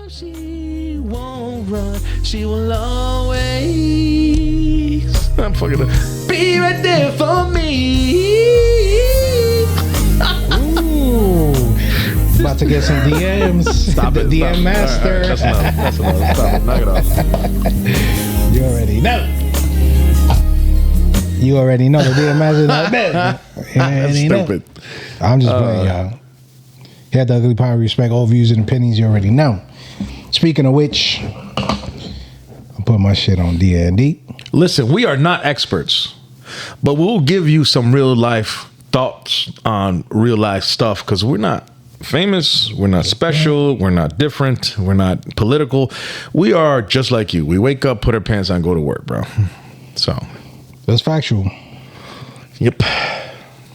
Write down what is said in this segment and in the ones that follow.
She won't run. She will always. I'm fucking be right there for me. Ooh, about to get some DMs. Stop it. DM stop. master. All right, that's enough. Stop it. Knock it off. You already know. You already know the DM master. That's stupid. I'm just playing, y'all. Here at the Ugly Pie, respect all views and opinions. You already know. Speaking of which, I'll put my shit on D&D. Listen, we are not experts, but we'll give you some real life thoughts on real life stuff because we're not famous, we're not special, we're not different, we're not political. We are just like you. We wake up, put our pants on, go to work, bro. So that's factual. Yep.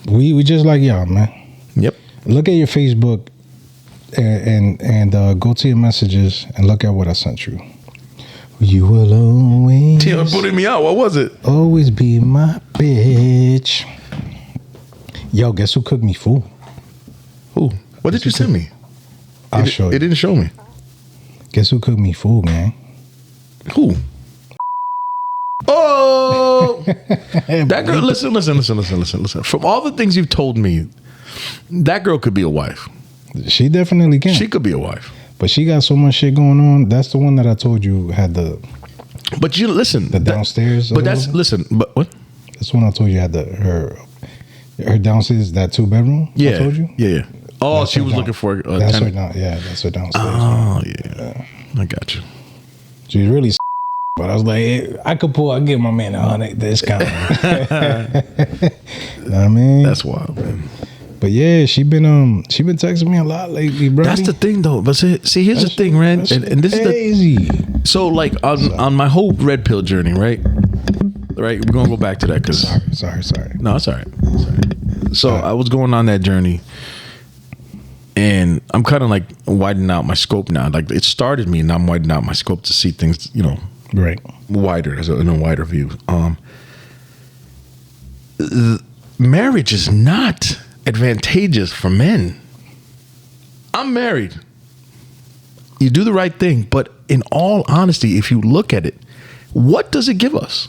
We just like y'all, man. Yep. Look at your Facebook and go to your messages and look at what I sent you. You will always putting me out. What was it? Always be my bitch. Yo, guess who cooked me food? Who? What did you send me? I'll show you. It didn't show me. Guess who cooked me food, man? Who? Oh, that girl. Listen. From all the things you've told me, that girl could be a wife. She definitely can. She could be a wife. But she got so much shit going on. That's the one that I told you had the. But you listen. The downstairs. But that's listen. But what? That's the one I told you had her downstairs, that 2-bedroom. Yeah. I told you. Yeah. Oh, that's she was looking for. That's her down. Yeah, that's her downstairs. Oh yeah. I got you. She's really. But I was like, I give my man 100 discount. Know what I mean? That's wild, man. But yeah, she been texting me a lot lately, bro. That's the thing, though. But see, here's the thing, man. And this crazy. Is the so like on my whole red pill journey, right? Right, we're gonna go back to that because sorry. No, it's all right. So I was going on that journey, and I'm kind of like widening out my scope now. Like it started me, and I'm widening out my scope to see things, right, wider in a wider view. Marriage is not advantageous for men. I'm married. You do the right thing, but in all honesty, if you look at it, what does it give us?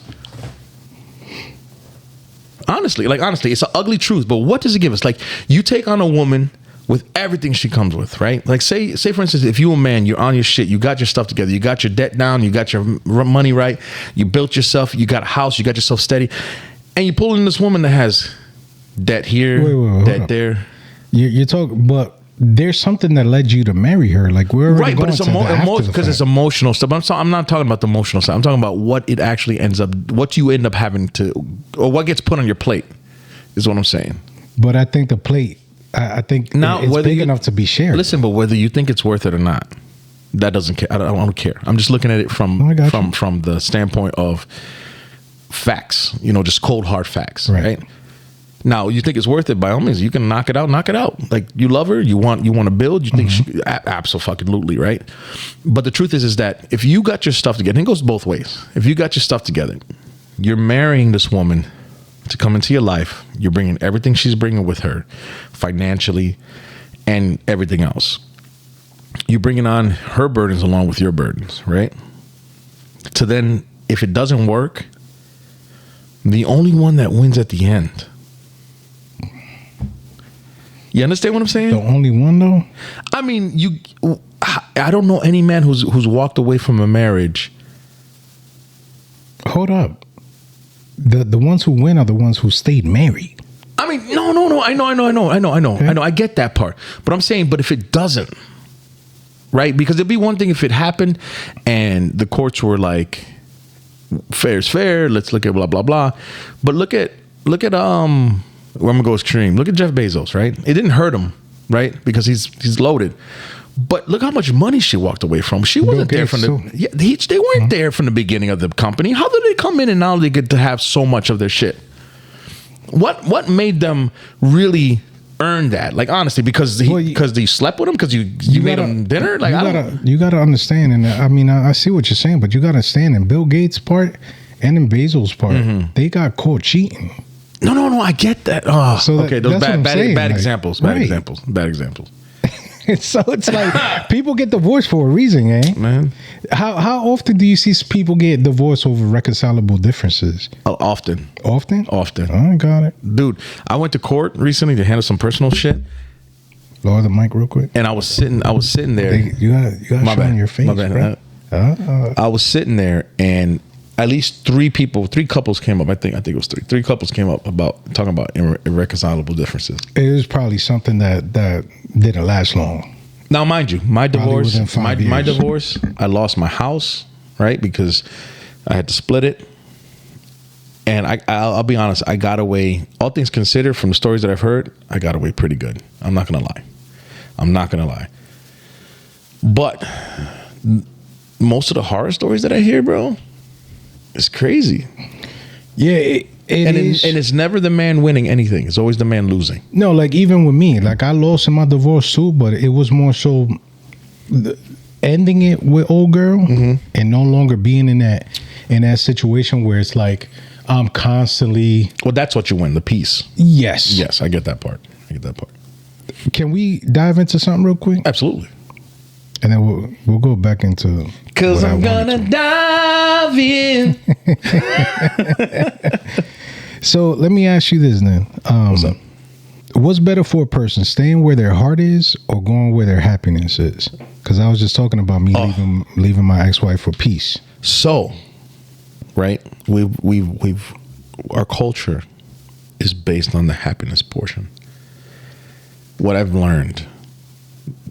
Honestly, it's an ugly truth, but what does it give us? Like, you take on a woman with everything she comes with, right? Like, say for instance, if you're a man, you're on your shit, you got your stuff together, you got your debt down, you got your money right, you built yourself, you got a house, you got yourself steady, and you pull in this woman that has debt here, debt there. You're talking, but there's something that led you to marry her. Like, we're right, but it's because it's emotional stuff. I'm not talking about the emotional side. I'm talking about what it actually ends up, what you end up having to, or what gets put on your plate, is what I'm saying. But I think the plate, I think now, it's big enough to be shared. Listen, but whether you think it's worth it or not, that doesn't care. I don't care. I'm just looking at it from the standpoint of facts. Just cold hard facts, right? Now, you think it's worth it? By all means, you can knock it out. Like, you love her, you want to build. You think she absolutely, right? But the truth is that if you got your stuff together, and it goes both ways. If you got your stuff together, you're marrying this woman to come into your life. You're bringing everything she's bringing with her, financially and everything else. You're bringing on her burdens along with your burdens, right? So then, if it doesn't work, the only one that wins at the end. You understand what I'm saying? The only one, though? I mean, I don't know any man who's walked away from a marriage. Hold up. The ones who win are the ones who stayed married. I mean, no. I know. I get that part. But I'm saying, but if it doesn't, right? Because it'd be one thing if it happened and the courts were like, fair's fair, let's look at blah, blah, blah. But look at where I'm gonna go extreme. Look at Jeff Bezos, right? It didn't hurt him, right? Because he's loaded. But look how much money she walked away from. She wasn't there from they weren't there from the beginning of the company. How did they come in and now they get to have so much of their shit? What made them really earn that? Like, honestly, because you slept with him, because you made him dinner. Like, you gotta understand, and I mean, I see what you're saying, but you gotta understand, in Bill Gates' part and in Bezos' part, they got caught cheating. No, I get that. Oh, so okay, those bad like, examples. Bad examples. So it's like people get divorced for a reason, eh? Man. How often do you see people get divorced over reconcilable differences? Often. Often? Often. I got it. Dude, I went to court recently to handle some personal shit. Lower the mic real quick. And I was sitting there. You got show on your face, My bad. bro. I was sitting there, and at least three couples came up. I think it was three. Three couples came up talking about irreconcilable differences. It was probably something that didn't last long. Now, mind you, my divorce, my divorce, I lost my house, right? Because I had to split it. And I'll be honest, I got away, all things considered, from the stories that I've heard, I got away pretty good. I'm not going to lie. But most of the horror stories that I hear, bro, it's crazy. Yeah, it is. And it's never the man winning anything. It's always the man losing. No, like even with me, like I lost in my divorce too, but it was more so ending it with old girl and no longer being in that situation where it's like I'm constantly. Well, that's what you win, the peace. Yes. Yes, I get that part. Can we dive into something real quick? Absolutely. And then we'll go back into. Because I'm gonna dive in. So let me ask you this then. What's up? What's better for a person, staying where their heart is or going where their happiness is? Because I was just talking about me leaving my ex-wife for peace. So, right, we've our culture is based on the happiness portion. What I've learned,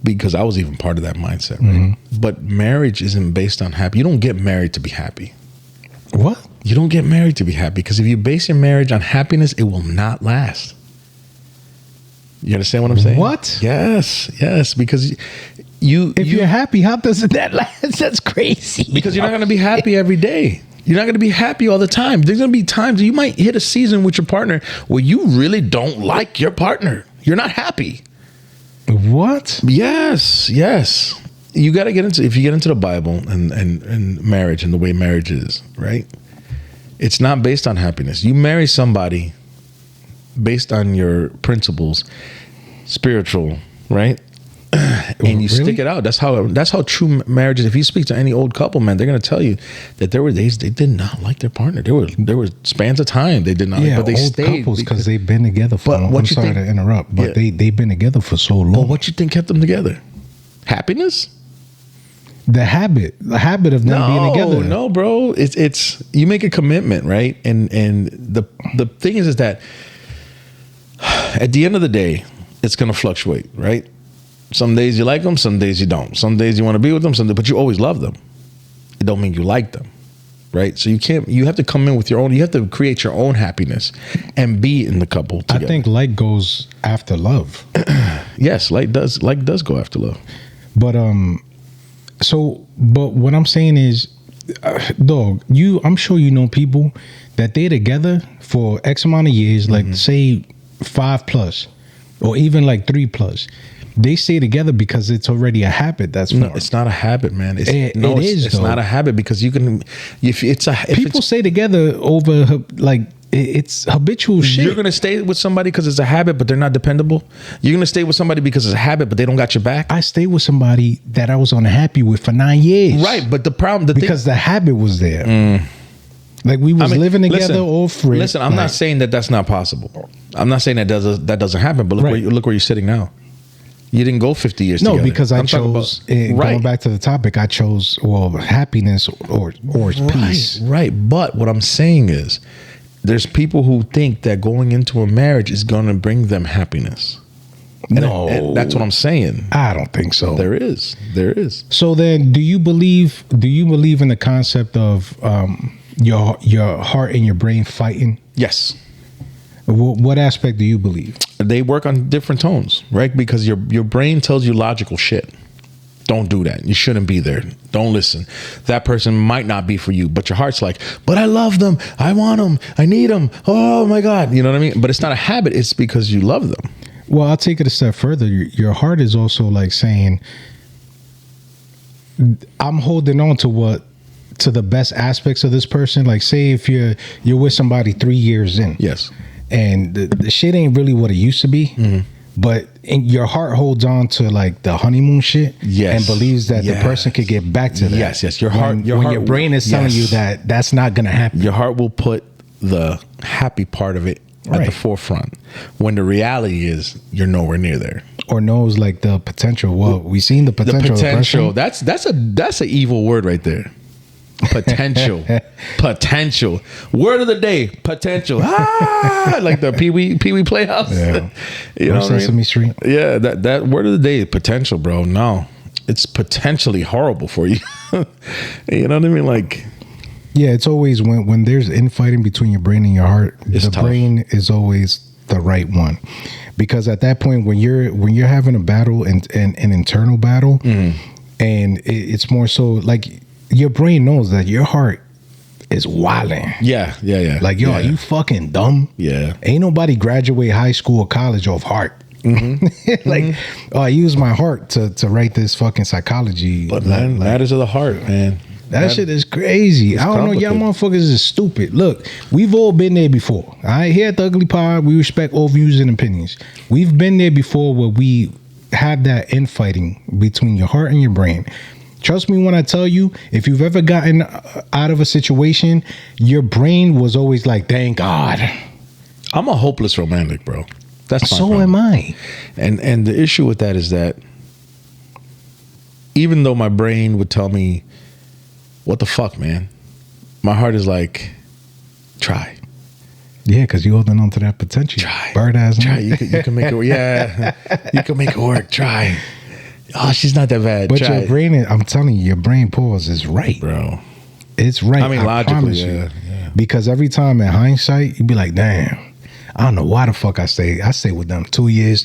because I was even part of that mindset, right? But marriage isn't based on happy. You don't get married to be happy. What? You don't get married to be happy, because if you base your marriage on happiness, it will not last. You understand what I'm saying? What? Yes, because if you're happy, how does that last? That's crazy. Because you're not going to be happy every day. You're not going to be happy all the time. There's going to be times you might hit a season with your partner where you really don't like your partner. You're not happy. What? Yes. You got to if you get into the Bible and marriage and the way marriage is, right? It's not based on happiness. You marry somebody based on your principles, spiritual, right? And you stick it out. That's how true marriage is. If you speak to any old couple, man, they're going to tell you that there were days they did not like their partner. There were spans of time they did not like, but they old stayed because they've been together for. I'm sorry to interrupt, but they've been together for so long. But what you think kept them together? Happiness? The habit of them being together. No, bro. It's you make a commitment, right? And the thing is that at the end of the day, it's going to fluctuate, right? Some days you like them, some days you don't. Some days you want to be with them, but you always love them. It don't mean you like them, right? So you have to come in with your own, you have to create your own happiness and be in the couple together. I think like goes after love. Yes, like does go after love. But but what I'm saying is, dog, I'm sure you know people that they're together for X amount of years, like say 5+ or even like 3+. They stay together because it's already a habit. That's no, it's not a habit, man. It's not a habit, because you can. People stay together over like it's habitual shit. You're gonna stay with somebody because it's a habit, but they're not dependable. You're gonna stay with somebody because it's a habit, but they don't got your back. I stayed with somebody that I was unhappy with for 9 years. Right, but the problem, because the habit was there. Like we was living together, all free. Listen, I'm not saying that that's not possible. I'm not saying that doesn't happen. But look where you're sitting now. You didn't go 50 years together. No, because I chose, going back to the topic, I chose, happiness or peace. Right. But what I'm saying is, there's people who think that going into a marriage is going to bring them happiness. And that's what I'm saying. I don't think so. There is. So then, do you believe in the concept of your heart and your brain fighting? Yes. What aspect do you believe? They work on different tones, right? Because your brain tells you logical shit. Don't do that. You shouldn't be there. Don't listen. That person might not be for you, but your heart's like, but I love them. I want them. I need them. Oh my God. You know what I mean? But it's not a habit. It's because you love them. Well, I'll take it a step further. Your heart is also like saying, I'm holding on to the best aspects of this person. Like say if you're with somebody 3 years in. Yes. And the shit ain't really what it used to be, but your heart holds on to like the honeymoon shit, yes, and believes that the person could get back to that. Yes, your heart, when your brain is telling you that that's not gonna happen. Your heart will put the happy part of it at the forefront, when the reality is you're nowhere near there, or knows like the potential. Well, we seen the potential. The potential. That's an evil word right there. Potential. Potential. Word of the day. Potential. Like the Pee Wee Playhouse. Yeah. You know Sesame what I Street. Yeah, that word of the day. Potential, bro. No, it's potentially horrible for you. You know what I mean? Like, yeah, it's always when there's infighting between your brain and your heart. The tough. Brain is always the right one, because at that point when you're having a battle and an internal battle, and it's more so like. Your brain knows that your heart is wilding. Yeah. Like, yo, are you fucking dumb? Yeah. Ain't nobody graduate high school or college off heart. Like, oh, I use my heart to write this fucking psychology. But man, matters of the heart, man. That shit is crazy. I don't know. Y'all motherfuckers is stupid. Look, we've all been there before. All right, here at the Ugly Pod, we respect all views and opinions. We've been there before where we had that infighting between your heart and your brain. Trust me when I tell you, if you've ever gotten out of a situation, your brain was always like, thank God. I'm a hopeless romantic, bro. That's so am I. And the issue with that is that even though my brain would tell me, what the fuck, man? My heart is like, try. Yeah, because you're holding on to that potential. Try. Bird ass. Try. You can make it work. Yeah. You can make it work. Try. Oh, she's not that bad. But your brain, I'm telling you, your brain pause is right, bro. It's right. I mean, logically, yeah. Because every time in hindsight, you'd be like, damn, I don't know why the fuck I stay with them 2 years,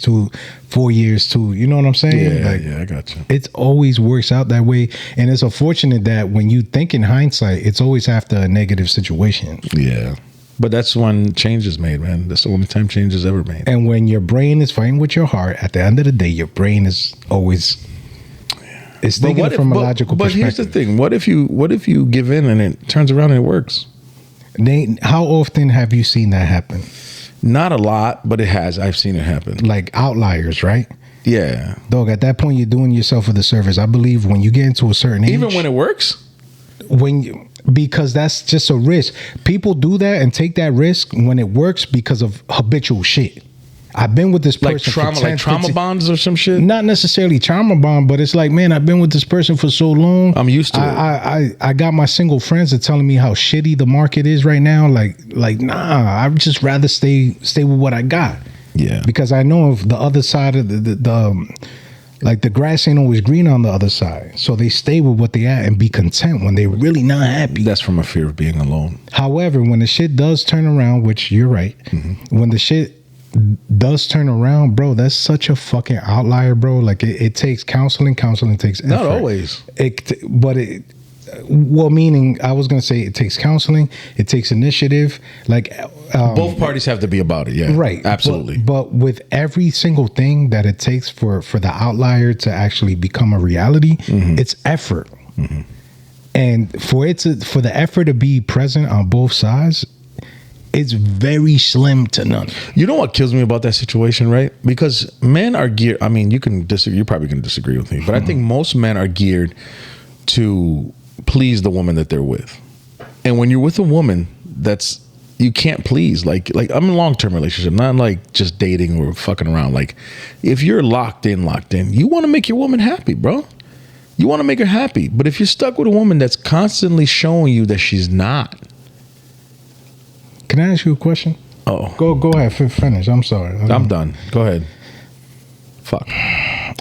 4 years, you know what I'm saying? Yeah, like, yeah, I got you. It always works out that way. And it's unfortunate that when you think in hindsight, it's always after a negative situation. Yeah. But that's when change is made, man. That's the only time change is ever made. And when your brain is fighting with your heart, at the end of the day, your brain is always it's thinking from a logical perspective. But here's the thing: what if you give in and it turns around and it works? How often have you seen that happen? Not a lot, but it has. I've seen it happen. Like outliers, right? Yeah, dog. At that point, you're doing yourself a disservice. I believe when you get into a certain age, even when it works, because that's just a risk. People do that and take that risk when it works because of habitual shit. I've been with this person like trauma bonds or some shit. Not necessarily trauma bond, but it's like, man, I've been with this person for so long. I'm used to it. I got my single friends that telling me how shitty the market is right now. Like nah, I'd just rather stay with what I got. Yeah, because I know if the other side of the like the grass ain't always green on the other side. So they stay with what they at and be content when they're really not happy. That's from a fear of being alone. However, when the shit does turn around, which you're right, when the shit does turn around, bro, that's such a fucking outlier, bro. Like it takes counseling takes effort. Not always. Meaning I was gonna say it takes counseling, it takes initiative, like both parties have to be about it. Yeah, right, absolutely. But with every single thing that it takes for the outlier to actually become a reality, it's effort. And for the effort to be present on both sides, it's very slim to none. You know what kills me about that situation, right? Because men are geared. I mean, you can disagree. You're probably going to disagree with me, but I think most men are geared to please the woman that they're with. And when you're with a woman that's you can't please, like I'm in a long-term relationship, not like just dating or fucking around. Like if you're locked in, you want to make your woman happy, bro. You want to make her happy. But if you're stuck with a woman that's constantly showing you that she's not. Can I ask you a question? Oh, go ahead, finish. I'm sorry. I'm done. Go ahead. Fuck.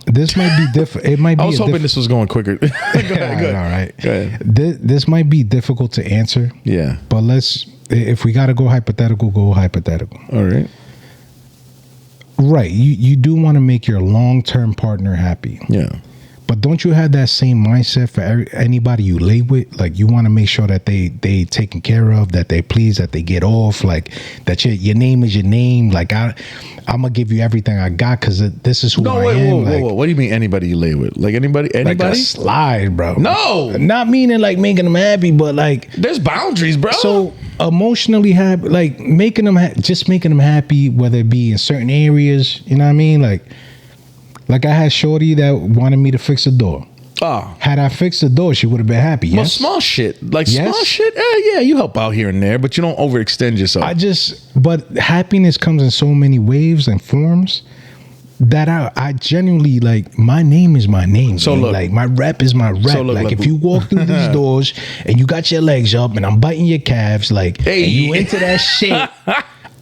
This might be different. It might be. I was hoping this was going quicker. Go ahead. All right. Go ahead. This might be difficult to answer. Yeah. But if we got to go hypothetical, go hypothetical. All right. Right. You do want to make your long-term partner happy. Yeah. But don't you have that same mindset for anybody you lay with? Like you want to make sure that they taken care of, that they pleased, that they get off, like that your name is your name. Like I'm gonna give you everything I got because this is who I am. Whoa. What do you mean anybody you lay with? Like anybody? Like a slide, bro. No, not meaning like making them happy, but like there's boundaries, bro. So emotionally happy, like making them just making them happy, whether it be in certain areas. You know what I mean? Like I had shorty that wanted me to fix the door. Oh. Had I fixed the door, she would have been happy. Yes? Well, small shit. Like small shit, yeah, you help out here and there, but you don't overextend yourself. But happiness comes in so many waves and forms that I genuinely, like, my name is my name. So look, like, my rep is my rep. So look, like, if you walk through these doors and you got your legs up and I'm biting your calves, like, hey, and you into that shit,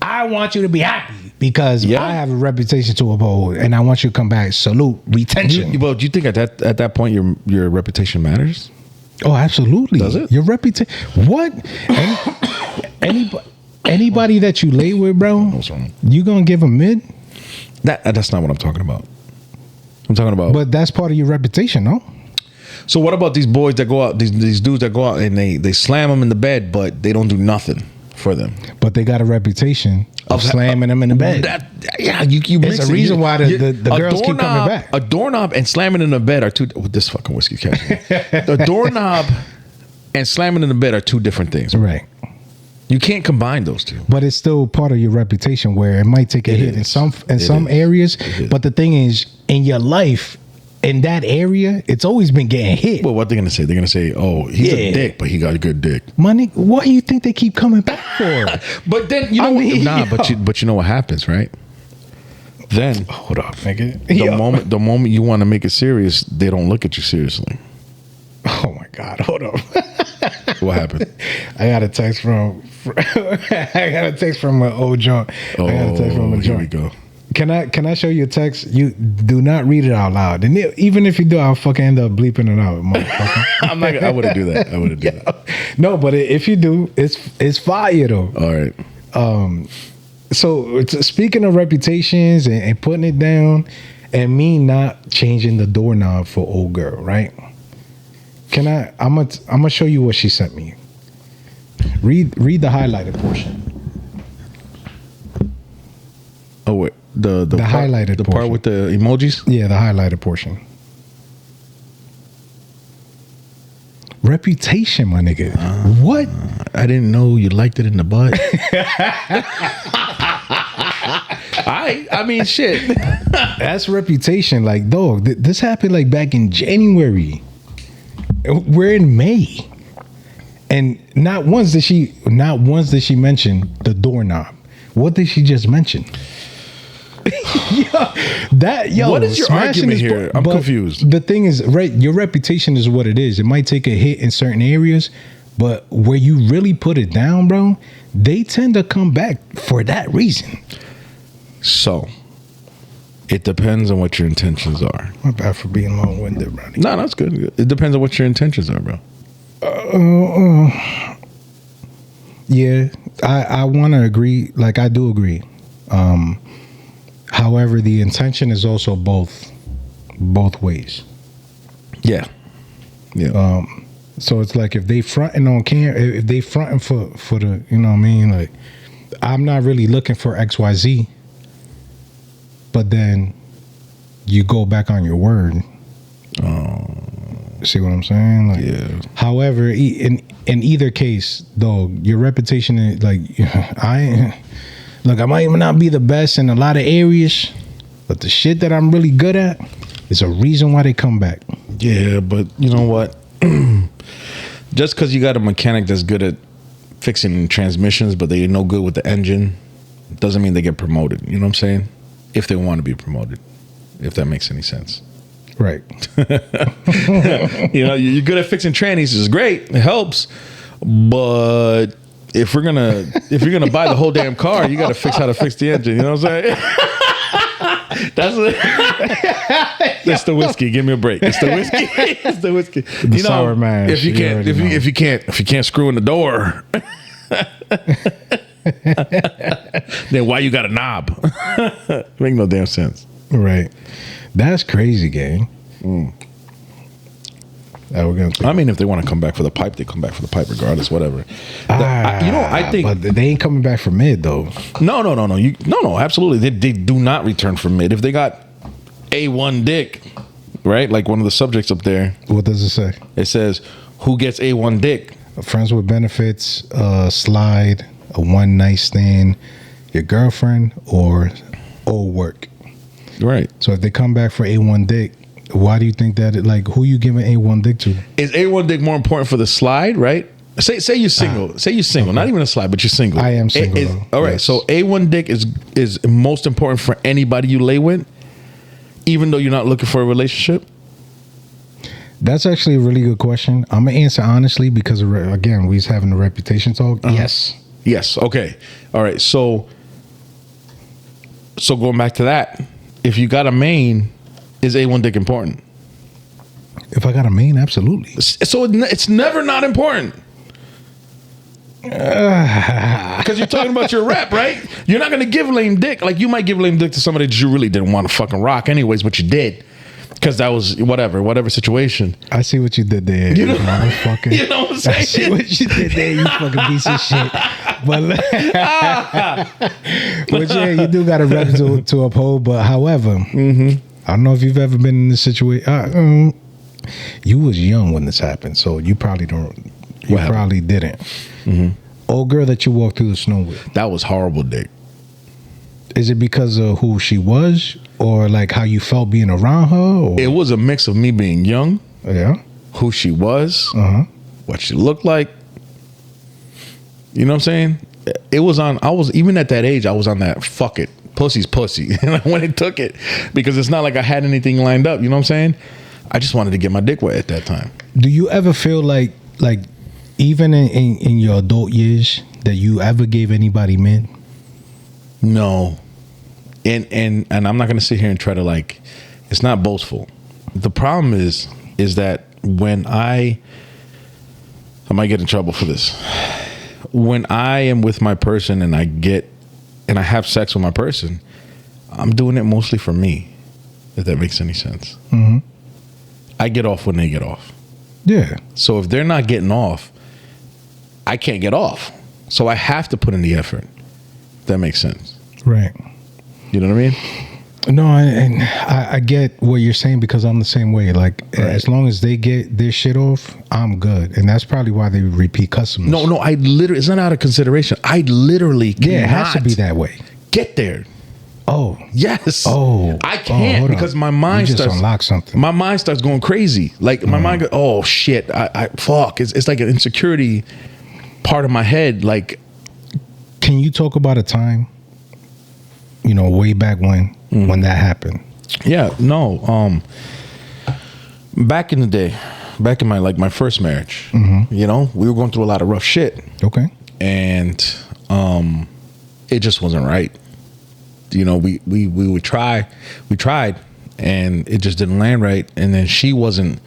I want you to be happy. Because I have a reputation to uphold, and I want you to come back. Salute, retention. Well, do you think at that point your reputation matters? Oh, absolutely. Does it? Your reputation. What? Anybody that you lay with, bro, you gonna give a mid? That's not what I'm talking about. I'm talking about. But that's part of your reputation, no? So what about these boys that go out? These dudes that go out and they slam them in the bed, but they don't do nothing for them. But they got a reputation of slamming them in the bed. You it's a reason why the girls keep coming back. A doorknob and slamming in the bed are two. This fucking whiskey catching. A doorknob and slamming in the bed are two different things. Right. You can't combine those two. But it's still part of your reputation where it might take a hit in some areas. But the thing is, in your life, in that area, it's always been getting hit. Well, what they're gonna say? They're gonna say, "Oh, he's a dick, but he got a good dick." Money. What do you think they keep coming back for? But then you know, but you know what happens, right? Then hold up, nigga. The moment you want to make it serious, they don't look at you seriously. Oh my God! Hold up. What happened? I got a text from my old joint. Oh, here we go. Can I show you a text? You do not read it out loud, and even if you do, I'll fucking end up bleeping it out, motherfucker. I wouldn't do that. I wouldn't do that. No, but if you do, it's fire though. All right. So speaking of reputations and putting it down, and me not changing the doorknob for old girl, right? I'm gonna show you what she sent me. Read the highlighted portion. Oh wait. The highlighted the portion. part with the emojis? Yeah, the highlighted portion. Reputation, my nigga. What? I didn't know you liked it in the butt. I mean, shit. That's reputation. Like, dog, this happened like back in January. We're in May, and not once did she mention the doorknob. What did she just mention? What is your argument here? I'm confused. The thing is, right, your reputation is what it is. It might take a hit in certain areas, but where you really put it down, bro, they tend to come back for that reason. So it depends on what your intentions are. My bad for being long-winded, bro. No, that's good. It depends on what your intentions are, bro. Yeah, I want to agree. Like, I do agree. However, the intention is also both ways. Yeah. So it's like if they fronting on camera, if they fronting for the, you know what I mean? Like, I'm not really looking for XYZ, but then you go back on your word. See what I'm saying? Like, yeah. However, in either case, though, your reputation is like, I might not be the best in a lot of areas, but the shit that I'm really good at is a reason why they come back. Yeah, but you know what? Just because you got a mechanic that's good at fixing transmissions, but they're no good with the engine, doesn't mean they get promoted. You know what I'm saying? If they want to be promoted, if that makes any sense. Right. You know, you're good at fixing trannies. It's great. It helps. But if you're gonna buy the whole damn car, you got to fix how to fix the engine. You know what I'm saying? That's the whiskey. Give me a break. It's the whiskey. It's the whiskey. The sour mash. If you can't screw in the door, then why you got a knob? Make no damn sense. Right. That's crazy, gang. I mean, if they want to come back for the pipe, they come back for the pipe regardless, whatever. I think. But they ain't coming back for mid, though. No. No, absolutely. They do not return for mid. If they got A1 dick, right? Like one of the subjects up there. What does it say? It says, who gets A1 dick? friends with benefits, slide, a one night stand, your girlfriend, or old work. Right. So if they come back for A1 dick, why do you think that? Who you giving A1 dick to? Is A1 dick more important for the slide? Right. Say you're single. Say you're single. Okay. Not even a slide, but you're single. I am single. All right. Yes. So A1 dick is most important for anybody you lay with, even though you're not looking for a relationship. That's actually a really good question. I'm gonna answer honestly because again, we was having a reputation talk. Yes. Yes. Okay. All right. So going back to that, if you got a main, is A1 dick important? If I got a main, absolutely. So it's never not important. Because you're talking about your rep, right? You're not going to give lame dick. Like, you might give lame dick to somebody that you really didn't want to fucking rock anyways, but you did. Because that was whatever situation. I see what you did there, you know, motherfucker. You know what I'm saying? I see what you did there, you fucking piece of shit. But yeah, you do got a rep to uphold. But however, I don't know if you've ever been in this situation. You was young when this happened, so you probably don't. You probably didn't. Old girl that you walked through the snow with. That was horrible dick. Is it because of who she was, or like how you felt being around her? Or? It was a mix of me being young, who she was, what she looked like. You know what I'm saying? It was on. I was even at that age. I was on that fuck it, pussy's pussy, and I went and took it because it's not like I had anything lined up. You know what I'm saying? I just wanted to get my dick wet at that time. Do you ever feel like even in your adult years that you ever gave anybody men? No. And I'm not gonna sit here and try to it's not boastful. The problem is that when I might get in trouble for this. When I am with my person and I have sex with my person, I'm doing it mostly for me, if that makes any sense. I get off when they get off. Yeah. So if they're not getting off, I can't get off. So I have to put in the effort. If that makes sense. Right. You know what I mean? No, and I get what you're saying because I'm the same way. As long as they get their shit off, I'm good. And that's probably why they repeat customers. No, I literally, it's not out of consideration. I literally cannot. Yeah, it has to be that way. Get there. Oh. Yes. Oh. I can't because my mind starts. Unlock something. My mind starts going crazy. Like my mind goes, oh shit, I fuck. It's like an insecurity part of my head. Like, can you talk about a time, way back when that happened? Yeah, no. Back in the day, back in my first marriage, we were going through a lot of rough shit. Okay. And it just wasn't right. We would try. We tried, and it just didn't land right. And then she wasn't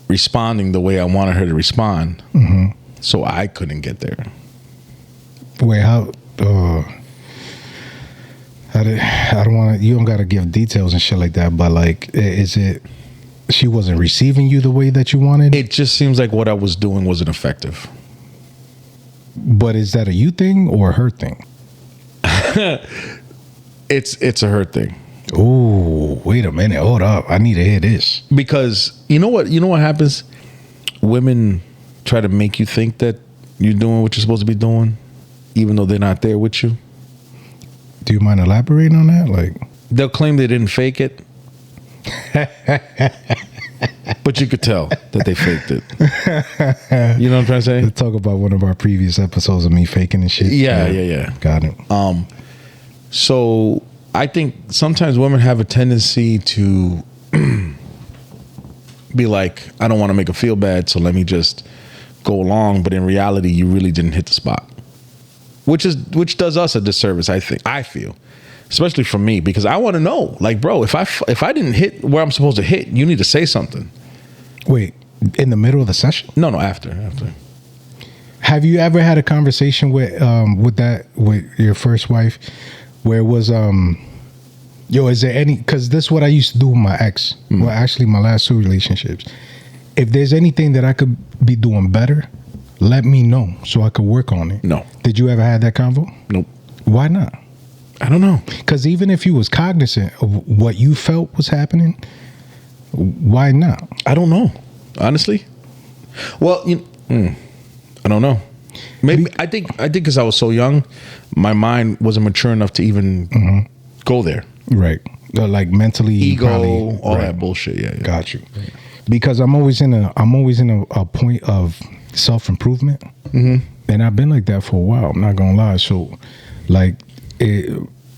responding the way I wanted her to respond. So I couldn't get there. Wait, how? I don't want to. You don't got to give details and shit like that. But is it? She wasn't receiving you the way that you wanted? It just seems like what I was doing wasn't effective. But is that a you thing or a her thing? It's a her thing. Oh, wait a minute. Hold up. I need to hear this. Because you know what happens? Women try to make you think that you're doing what you're supposed to be doing, even though they're not there with you. Do you mind elaborating on that? They'll claim they didn't fake it. But you could tell that they faked it. You know what I'm trying to say? Let's talk about one of our previous episodes of me faking and shit. Yeah. Got it. So I think sometimes women have a tendency to be like, I don't want to make her feel bad, so let me just go along. But in reality, you really didn't hit the spot, which does us a disservice. I feel, especially for me, because I want to know, bro, if I didn't hit where I'm supposed to hit, you need to say something. Wait, in the middle of the session? No, after. Have you ever had a conversation with your first wife where it was is there any, because this is what I used to do with my ex. Well, actually my last 2 relationships. If there's anything that I could be doing better, let me know so I could work on it. No. Did you ever have that convo? Nope. Why not? I don't know. Because even if you was cognizant of what you felt was happening, why not? I don't know. Honestly, Well, I don't know. Maybe I think because I was so young, my mind wasn't mature enough to even go there. Right. Like mentally, ego, probably, all that bullshit. Yeah. Got you. Because I'm always in a point of self-improvement, and I've been like that for a while. I'm not gonna lie. So, like,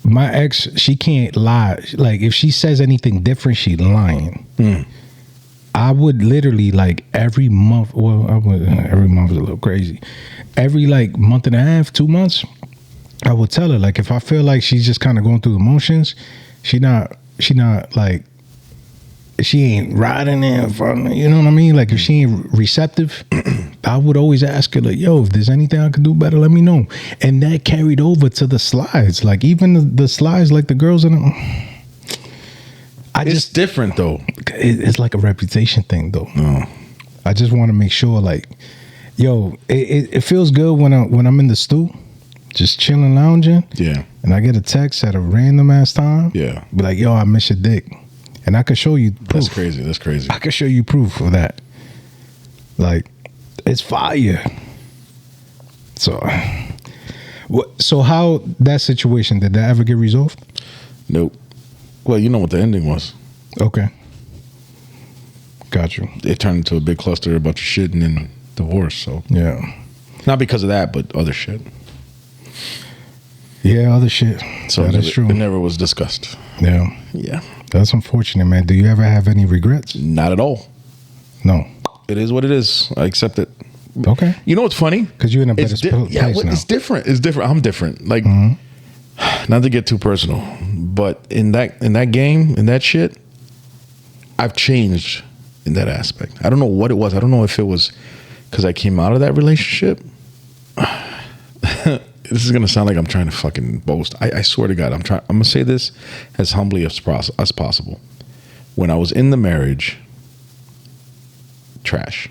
my ex, she can't lie. Like, if she says anything different, she lying. I would literally, like, every month. Well, every month is a little crazy. Every like month and a half, 2 months, I would tell her, like, if I feel like she's just kind of going through the motions, she not like, she ain't riding in front of me, you know what I mean? Like, if she ain't receptive, I would always ask her, like, yo, if there's anything I could do better, let me know. And that carried over to the slides. Like, even the slides, like the girls in them. It's different, though. It's like a reputation thing, though. I just want to make sure, like, yo, it feels good when I'm in the stew, just chilling, lounging. Yeah. And I get a text at a random ass time. Yeah. Be like, yo, I miss your dick. And I could show you proof. That's crazy. I could show you proof of that. Like, it's fire. So how that situation, did that ever get resolved? Nope. Well, you know what the ending was. Okay. Got you. It turned into a big cluster, a bunch of shit, and then divorce. So yeah. Not because of that, but other shit. Yeah, other shit. So that is true. It never was discussed. Yeah. Yeah. That's unfortunate, man. Do you ever have any regrets? Not at all. No. It is what it is. I accept it. Okay. You know what's funny? Because you're in a better place now. It's different. It's different. I'm different. Like, not to get too personal, but in that game, in that shit, I've changed in that aspect. I don't know what it was. I don't know if it was because I came out of that relationship. This is gonna sound like I'm trying to fucking boast. I swear to God, I'm gonna say this as humbly as possible. When I was in the marriage, trash.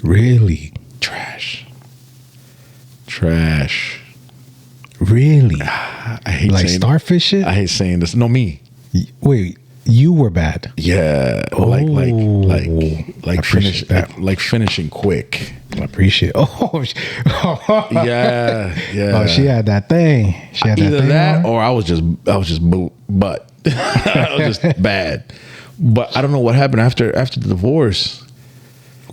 Really? Trash. Really? I hate like saying starfish shit? I hate saying this. No, me. Wait, you were bad. Yeah. Oh, like finishing quick. I appreciate it. Oh, yeah. Oh, she had that thing. She had Either that thing or I was just but I was just bad. But I don't know what happened after the divorce.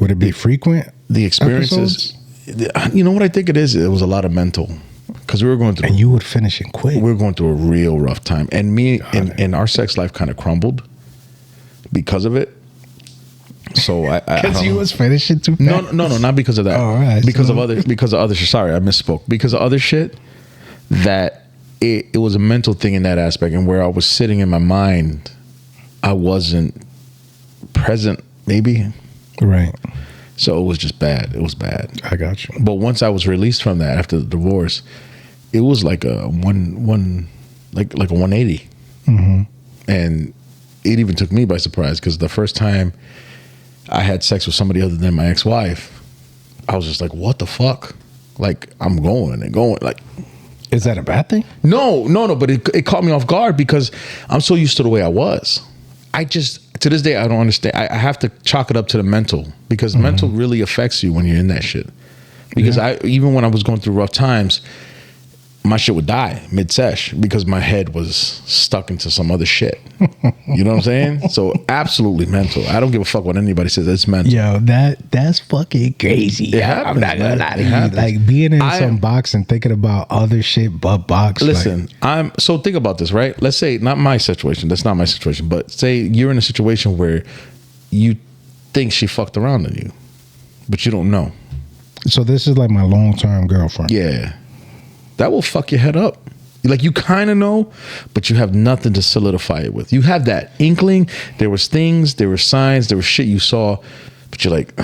Would it be frequent? The experiences. Episodes? You know what I think it is? It was a lot of mental. Because we were going through, and you would finish it quick. We were going through a real rough time, and and our sex life kind of crumbled because of it. So I because you was finishing too fast. No, not because of that. All right, because of other shit. Sorry, I misspoke. Because of other shit that it was a mental thing in that aspect, and where I was sitting in my mind, I wasn't present. Maybe right. So it was just bad. It was bad. I got you. But once I was released from that after the divorce, it was like a like a 180. And it even took me by surprise because the first time I had sex with somebody other than my ex-wife, I was just like, what the fuck? Like, I'm going and going. Like, is that a bad thing? No, but it caught me off guard because I'm so used to the way I was. I just, to this day, I don't understand. I have to chalk it up to the mental because mental really affects you when you're in that shit. Because even when I was going through rough times, my shit would die mid-sesh because my head was stuck into some other shit. You know what I'm saying? So absolutely mental. I don't give a fuck what anybody says. It's mental. Yo, that's fucking crazy. It happens, I'm not gonna lie to you. Happens. Like being in some box and thinking about other shit but box. Listen, so think about this, right? Let's say not my situation. That's not my situation. But say you're in a situation where you think she fucked around on you, but you don't know. So this is like my long-term girlfriend. Yeah. That will fuck your head up. Like, you kind of know, but you have nothing to solidify it with. You have that inkling. There was things, there were signs, there was shit you saw, but you're like,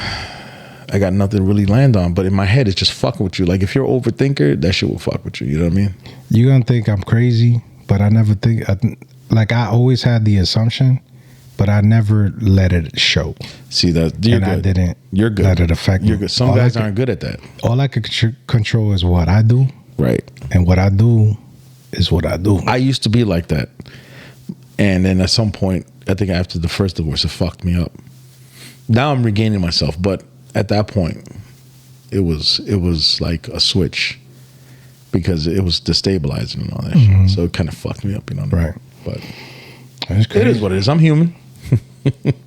I got nothing to really land on. But in my head, it's just fucking with you. Like, if you're an overthinker, that shit will fuck with you. You know what I mean? You're going to think I'm crazy, but I never think, like, I always had the assumption, but I never let it show. See, that you're and good. I didn't you're good. let it affect me. You're good. Some guys aren't good at that. All I could control is what I do. Right. And what I do is what I do. I used to be like that. And then at some point, I think after the first divorce, it fucked me up. Now I'm regaining myself. But at that point, it was like a switch because it was destabilizing and all that shit. So it kind of fucked me up, Right. But That's crazy. it is what it is. I'm human.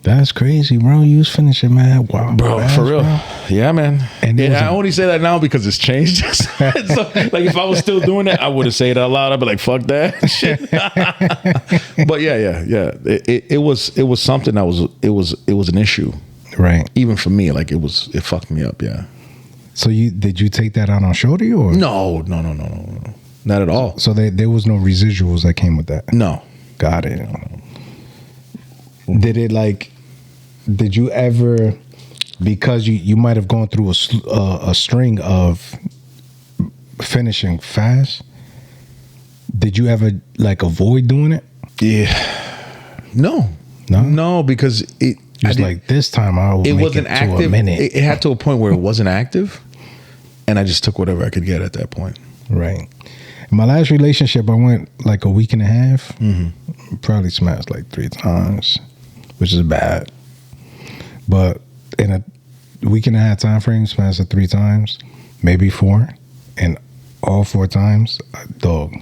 That's crazy, bro. You was finishing, man. Wow, Bro, fast, for real. bro. Yeah, man. And I only say that now because it's changed. So, like, if I was still doing it, I would have said it out loud. I'd be like, fuck that shit. But yeah. It was something that was an issue. Right. Even for me, like, it fucked me up, yeah. So did you take that out on Shorty or? No. Not at all. So there was no residuals that came with that? No. Got it. Did you ever, because you might have gone through a string of finishing fast, did you ever like avoid doing it? Yeah. No, because it was like, this time I'll it make wasn't it active. to a minute. It had to a point where it wasn't active, and I just took whatever I could get at that point. Right. In my last relationship, I went like a week and a half. Probably smashed like 3 times, which is bad. But in a week and a half time frame, smashed it 3 times, maybe 4, and all 4 times, dog,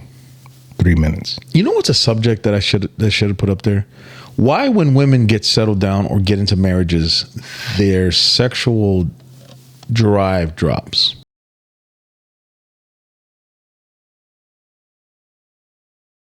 3 minutes. You know what's a subject that I should have put up there? Why, when women get settled down or get into marriages, their sexual drive drops?